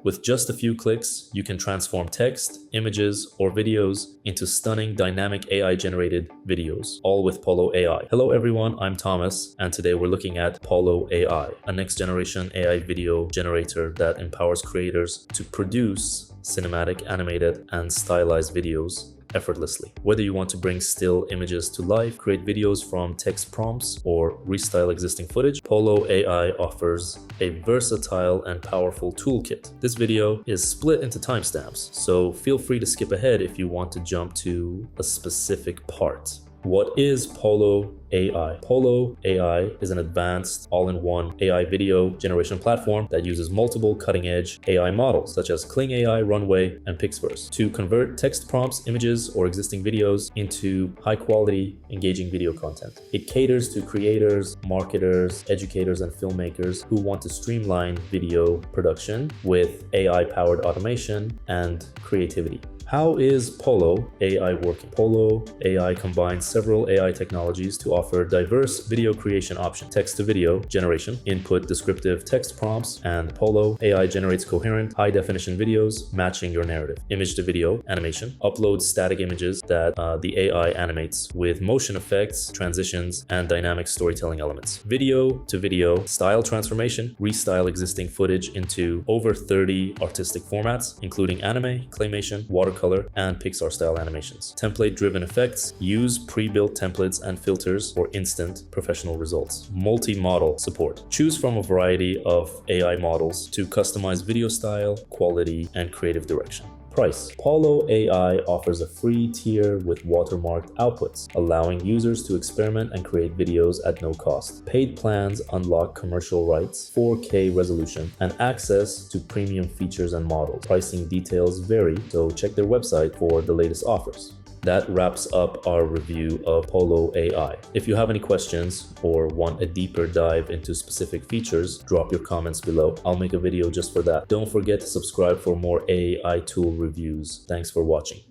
With just a few clicks, you can transform text, images, or videos into stunning dynamic AI-generated videos, all with Pollo AI. Hello everyone, I'm Thomas, and today we're looking at Pollo AI, a next-generation AI video generator that empowers creators to produce cinematic, animated, and stylized videos effortlessly. Whether you want to bring still images to life, create videos from text prompts, or restyle existing footage, Pollo AI offers a versatile and powerful toolkit. This video is split into timestamps, so feel free to skip ahead if you want to jump to a specific part. What is Pollo AI? Pollo AI is an advanced all-in-one AI video generation platform that uses multiple cutting-edge AI models such as Kling AI, Runway, and PixVerse to convert text prompts, images, or existing videos into high-quality, engaging video content. It caters to creators, marketers, educators, and filmmakers who want to streamline video production with AI-powered automation and creativity. How is Pollo AI working? Pollo AI combines several AI technologies to offer diverse video creation options. Text-to-video generation, input descriptive text prompts, and Pollo AI generates coherent, high-definition videos matching your narrative. Image-to-video animation, uploads static images that the AI animates with motion effects, transitions, and dynamic storytelling elements. Video-to-video style transformation, restyle existing footage into over 30 artistic formats, including anime, claymation, watercolor, and Pixar-style animations. Template-driven effects, use pre-built templates and filters for instant professional results. Multi-model support, choose from a variety of AI models to customize video style, quality, and creative direction. Price. Pollo AI offers a free tier with watermarked outputs, allowing users to experiment and create videos at no cost. Paid plans unlock commercial rights, 4K resolution, and access to premium features and models. Pricing details vary, so check their website for the latest offers. That wraps up our review of Pollo AI. If you have any questions or want a deeper dive into specific features, drop your comments below. I'll make a video just for that. Don't forget to subscribe for more AI tool reviews. Thanks for watching.